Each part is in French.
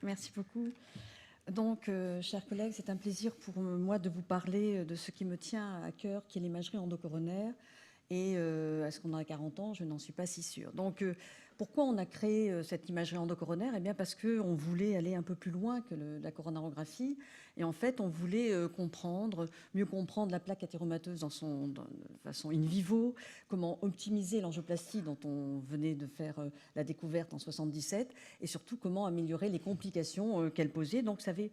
Merci beaucoup. Donc, chers collègues, c'est un plaisir pour moi de vous parler de ce qui me tient à cœur, qui est l'imagerie endocoronaire. Et est-ce qu'on a 40 ans? Je n'en suis pas si sûre. Donc, pourquoi on a créé cette imagerie endocoronaire? Eh bien, parce qu'on voulait aller un peu plus loin que la coronarographie. Et en fait, on voulait mieux comprendre la plaque athéromateuse de façon in vivo, comment optimiser l'angioplastie dont on venait de faire la découverte en 77, et surtout comment améliorer les complications qu'elle posait. Donc, ça avait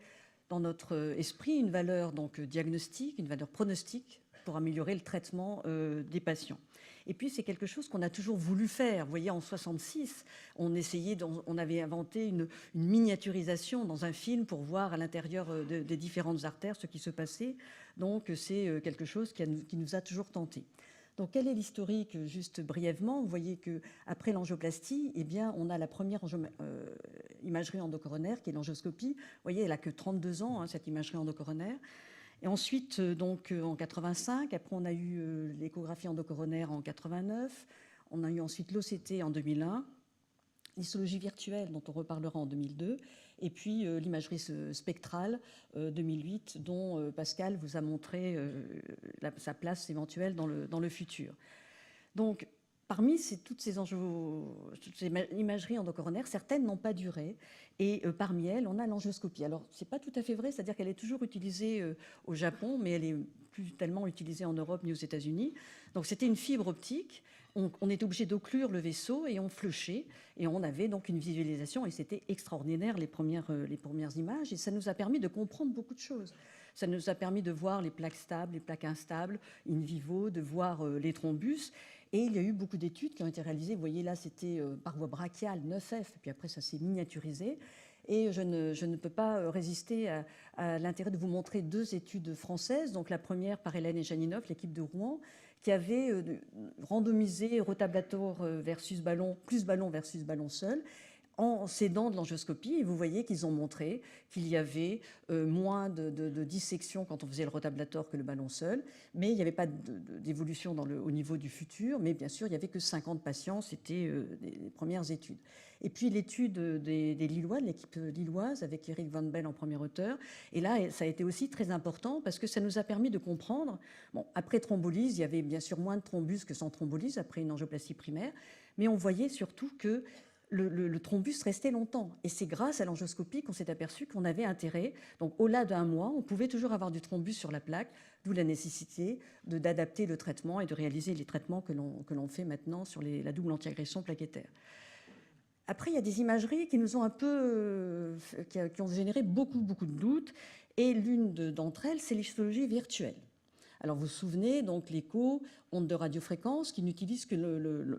dans notre esprit une valeur diagnostique, une valeur pronostique pour améliorer le traitement des patients. Et puis, c'est quelque chose qu'on a toujours voulu faire. Vous voyez, en 66, on avait inventé une miniaturisation dans un film pour voir à l'intérieur des différentes artères ce qui se passait. Donc, c'est quelque chose qui nous a toujours tenté. Donc, quel est l'historique? Juste brièvement, vous voyez qu'après l'angioplastie, eh bien, on a la première imagerie endocoronaire, qui est l'angioscopie. Vous voyez, elle n'a que 32 ans, cette imagerie endocoronaire. Et ensuite, en 85, après on a eu l'échographie endocoronaire en 89, on a eu ensuite l'OCT en 2001, l'histologie virtuelle dont on reparlera en 2002, et puis l'imagerie spectrale 2008 dont Pascal vous a montré sa place éventuelle dans le futur. Donc, parmi toutes ces imageries endocoronaires, certaines n'ont pas duré. Et parmi elles, on a l'angioscopie. Alors, ce n'est pas tout à fait vrai, c'est-à-dire qu'elle est toujours utilisée au Japon, mais elle est plus tellement utilisée en Europe ni aux États-Unis. Donc, c'était une fibre optique. On était obligé d'occlure le vaisseau et on flushait. Et on avait donc une visualisation. Et c'était extraordinaire, les premières images. Et ça nous a permis de comprendre beaucoup de choses. Ça nous a permis de voir les plaques stables, les plaques instables, in vivo, de voir les thrombus. Et il y a eu beaucoup d'études qui ont été réalisées. Vous voyez là, c'était par voie brachiale, 9F, et puis après ça s'est miniaturisé. Et je ne peux pas résister à l'intérêt de vous montrer deux études françaises. Donc la première par Hélène et Janinoff, l'équipe de Rouen, qui avait randomisé rotablator versus ballon, plus ballon versus ballon seul, en s'aidant de l'angioscopie. Et vous voyez qu'ils ont montré qu'il y avait moins de dissection quand on faisait le rotablator que le ballon seul, mais il n'y avait pas d'évolution au niveau du futur, mais bien sûr, il n'y avait que 50 patients, c'était les premières études. Et puis l'étude des Lillois, de l'équipe lilloise, avec Eric Van Bell en premier auteur, et là, ça a été aussi très important parce que ça nous a permis de comprendre, bon, après thrombolyse, il y avait bien sûr moins de thrombus que sans thrombolyse, après une angioplastie primaire, mais on voyait surtout que le thrombus restait longtemps. Et c'est grâce à l'angioscopie qu'on s'est aperçu qu'on avait intérêt, donc au-delà d'un mois, on pouvait toujours avoir du thrombus sur la plaque, d'où la nécessité d'adapter le traitement et de réaliser les traitements que l'on fait maintenant sur la double antiagression plaquettaire. Après, il y a des imageries qui nous ont qui ont généré beaucoup de doutes, et l'une d'entre elles, c'est l'histologie virtuelle. Alors vous vous souvenez, donc l'écho, onde de radiofréquence, qui n'utilise que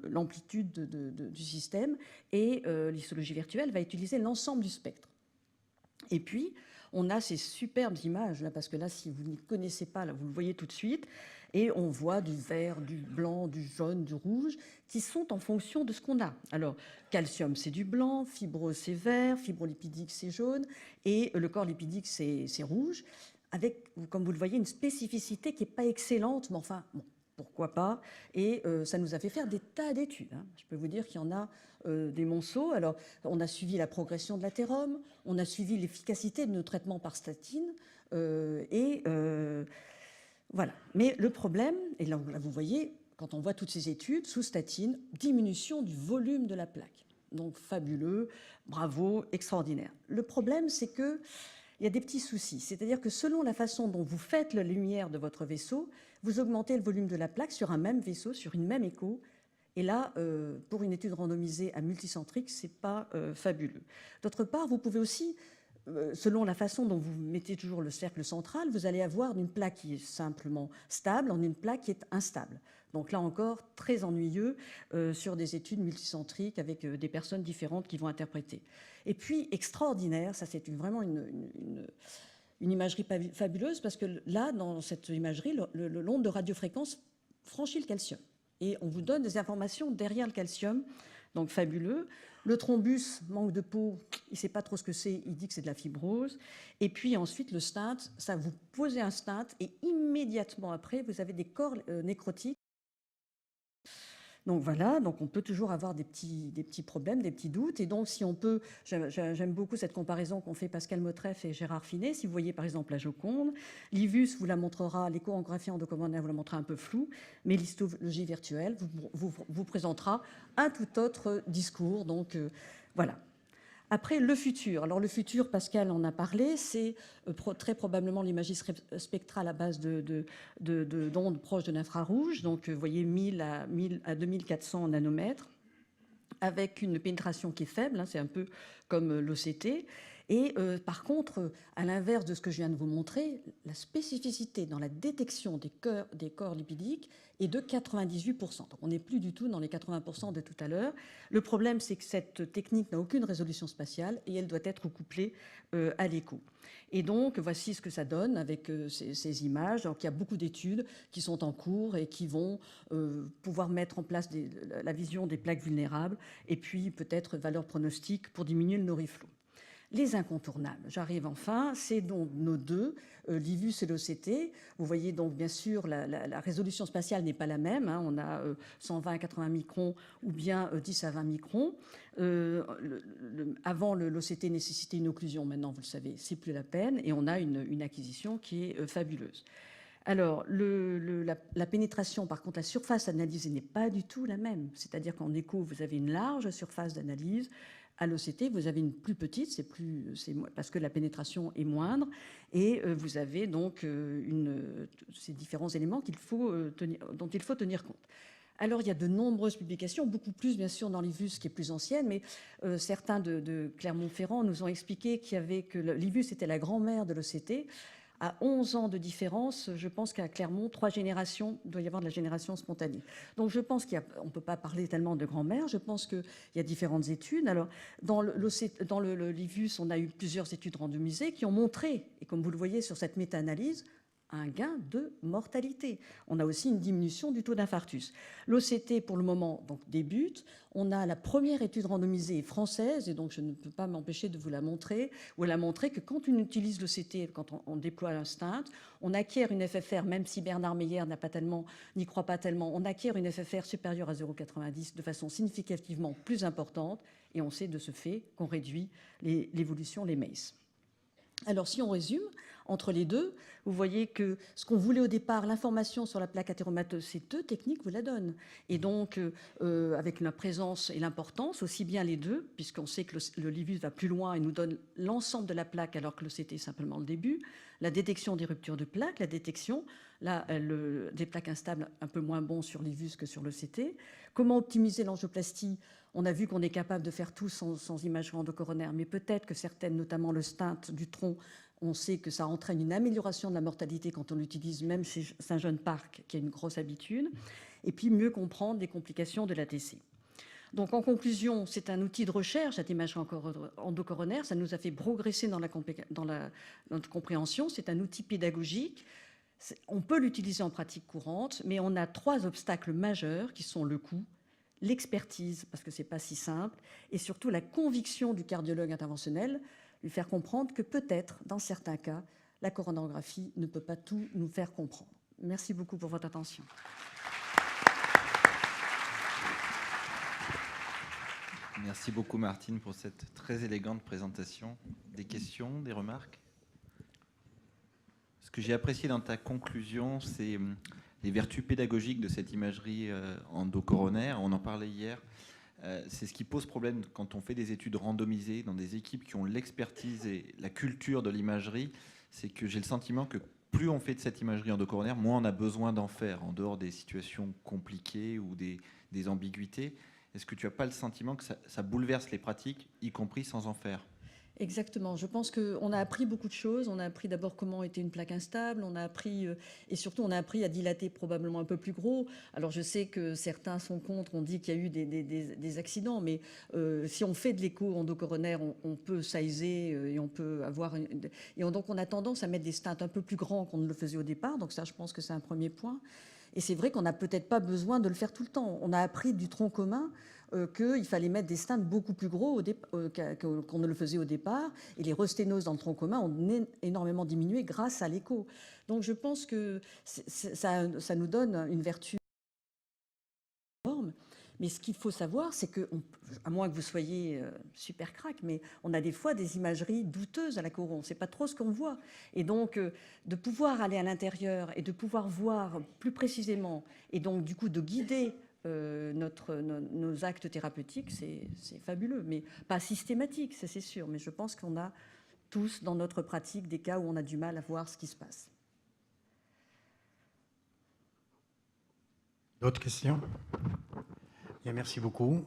l'amplitude du système, et l'histologie virtuelle va utiliser l'ensemble du spectre. Et puis, on a ces superbes images, là, parce que là, si vous ne connaissez pas, là, vous le voyez tout de suite, et on voit du vert, du blanc, du jaune, du rouge, qui sont en fonction de ce qu'on a. Alors, calcium, c'est du blanc, fibrose, c'est vert, fibrolipidique, c'est jaune, et le corps lipidique, c'est rouge, avec, comme vous le voyez, une spécificité qui n'est pas excellente, mais enfin, bon, pourquoi pas. Et ça nous a fait faire des tas d'études. Hein. Je peux vous dire qu'il y en a des monceaux. Alors, on a suivi la progression de l'athérome, on a suivi l'efficacité de nos traitements par statine, voilà. Mais le problème, et là vous voyez, quand on voit toutes ces études, sous statine, diminution du volume de la plaque. Donc fabuleux, bravo, extraordinaire. Le problème, c'est qu'il y a des petits soucis. C'est-à-dire que selon la façon dont vous faites la lumière de votre vaisseau, vous augmentez le volume de la plaque sur un même vaisseau, sur une même écho. Et là, pour une étude randomisée à multicentrique, ce n'est pas fabuleux. D'autre part, vous pouvez aussi, selon la façon dont vous mettez toujours le cercle central, vous allez avoir une plaque qui est simplement stable en une plaque qui est instable. Donc là encore, très ennuyeux sur des études multicentriques avec des personnes différentes qui vont interpréter. Et puis, extraordinaire, ça c'est vraiment une imagerie fabuleuse, parce que là, dans cette imagerie, l'onde de radiofréquence franchit le calcium. Et on vous donne des informations derrière le calcium, donc fabuleux. Le thrombus, manque de peau, il ne sait pas trop ce que c'est, il dit que c'est de la fibrose. Et puis ensuite, le stent, ça vous posez un stent, et immédiatement après, vous avez des corps nécrotiques. Donc voilà, donc on peut toujours avoir des petits problèmes, des petits doutes. Et donc si on peut, j'aime beaucoup cette comparaison qu'ont fait Pascal Motreff et Gérard Finet. Si vous voyez par exemple la Joconde, l'IVUS vous la montrera, l'échographie endocoronaire vous la montrera un peu floue, mais l'histologie virtuelle vous présentera un tout autre discours. Donc voilà. Après, le futur. Alors le futur, Pascal en a parlé, c'est très probablement l'imagerie spectrale à base d'ondes proches de l'infrarouge. Donc vous voyez 1000 à 2400 nanomètres, avec une pénétration qui est faible, hein, c'est un peu comme l'OCT. Et par contre, à l'inverse de ce que je viens de vous montrer, la spécificité dans la détection des corps lipidiques est de 98%. Donc on n'est plus du tout dans les 80% de tout à l'heure. Le problème, c'est que cette technique n'a aucune résolution spatiale et elle doit être couplée à l'écho. Et donc, voici ce que ça donne avec ces images. Donc, il y a beaucoup d'études qui sont en cours et qui vont pouvoir mettre en place la vision des plaques vulnérables et puis peut-être valeur pronostique pour diminuer le noriflow. Les incontournables, j'arrive enfin, c'est donc nos deux, l'IVUS et l'OCT. Vous voyez donc bien sûr la résolution spatiale n'est pas la même, hein. On a 120 à 80 microns ou bien 10 à 20 microns. Avant l'OCT nécessitait une occlusion, maintenant vous le savez, c'est plus la peine et on a une acquisition qui est fabuleuse. Alors, la pénétration, par contre, la surface analysée n'est pas du tout la même. C'est-à-dire qu'en écho, vous avez une large surface d'analyse. À l'OCT, vous avez une plus petite, parce que la pénétration est moindre, et vous avez donc ces différents éléments dont il faut tenir compte. Alors, il y a de nombreuses publications, beaucoup plus, bien sûr, dans l'IVUS, qui est plus ancienne, mais certains de Clermont-Ferrand nous ont expliqué que l'IVUS était la grand-mère de l'OCT. À 11 ans de différence, je pense qu'à Clermont, 3 générations, il doit y avoir de la génération spontanée. Donc je pense qu'on ne peut pas parler tellement de grand-mère, je pense qu'il y a différentes études. Alors, dans le LIVUS, on a eu plusieurs études randomisées qui ont montré, et comme vous le voyez sur cette méta-analyse, un gain de mortalité. On a aussi une diminution du taux d'infarctus. L'OCT, pour le moment, donc, débute. On a la première étude randomisée française, et donc je ne peux pas m'empêcher de vous la montrer, où elle a montré que quand on utilise l'OCT, quand on déploie l'instinct, on acquiert une FFR, même si Bernard Meyer n'y croit pas tellement, on acquiert une FFR supérieure à 0,90 de façon significativement plus importante, et on sait de ce fait qu'on réduit l'évolution, les MACE. Alors, si on résume, entre les deux, vous voyez que ce qu'on voulait au départ, l'information sur la plaque athéromateuse, ces deux techniques vous la donnent. Et donc, avec la présence et l'importance, aussi bien les deux, puisqu'on sait que le LIVUS va plus loin et nous donne l'ensemble de la plaque, alors que l'OCT est simplement le début, la détection des ruptures de plaques, la détection des plaques instables un peu moins bon sur l'IVUS que sur l'OCT. Comment optimiser l'angioplastie? On a vu qu'on est capable de faire tout sans imagerie endocoronaire, mais peut-être que certaines, notamment le stent du tronc, on sait que ça entraîne une amélioration de la mortalité quand on l'utilise, même chez Saint-Jean-de-Parc, qui a une grosse habitude, et puis mieux comprendre les complications de l'ATC. Donc en conclusion, c'est un outil de recherche, cette imagerie endocoronaire, ça nous a fait progresser dans notre compréhension, c'est un outil pédagogique, on peut l'utiliser en pratique courante, mais on a 3 obstacles majeurs qui sont le coût, l'expertise, parce que ce n'est pas si simple, et surtout la conviction du cardiologue interventionnel, lui faire comprendre que peut-être, dans certains cas, la coronarographie ne peut pas tout nous faire comprendre. Merci beaucoup pour votre attention. Merci beaucoup Martine pour cette très élégante présentation. Des questions, des remarques? Ce que j'ai apprécié dans ta conclusion, c'est les vertus pédagogiques de cette imagerie endocoronaire. On en parlait hier. C'est ce qui pose problème quand on fait des études randomisées dans des équipes qui ont l'expertise et la culture de l'imagerie. C'est que j'ai le sentiment que plus on fait de cette imagerie endocoronaire, moins on a besoin d'en faire en dehors des situations compliquées ou des ambiguïtés. Est-ce que tu n'as pas le sentiment que ça bouleverse les pratiques, y compris sans en faire? Exactement. Je pense qu'on a appris beaucoup de choses. On a appris d'abord comment était une plaque instable. On a appris, et surtout, on a appris à dilater probablement un peu plus gros. Alors, je sais que certains sont contre. On dit qu'il y a eu des accidents. Mais si on fait de l'écho endocoronaire, on peut sizer et on peut avoir... donc, on a tendance à mettre des stents un peu plus grands qu'on ne le faisait au départ. Donc, ça, je pense que c'est un premier point. Et c'est vrai qu'on n'a peut-être pas besoin de le faire tout le temps. On a appris du tronc commun qu'il fallait mettre des stents beaucoup plus gros qu'on ne le faisait au départ. Et les resténoses dans le tronc commun ont énormément diminué grâce à l'écho. Donc je pense que ça nous donne une vertu énorme. Mais ce qu'il faut savoir, c'est que, à moins que vous soyez super crack, mais on a des fois des imageries douteuses à la coro. On ne sait pas trop ce qu'on voit. Et donc, de pouvoir aller à l'intérieur et de pouvoir voir plus précisément, et donc du coup de guider nos actes thérapeutiques, c'est fabuleux. Mais pas systématique, ça c'est sûr. Mais je pense qu'on a tous dans notre pratique des cas où on a du mal à voir ce qui se passe. D'autres questions? Bien, merci beaucoup.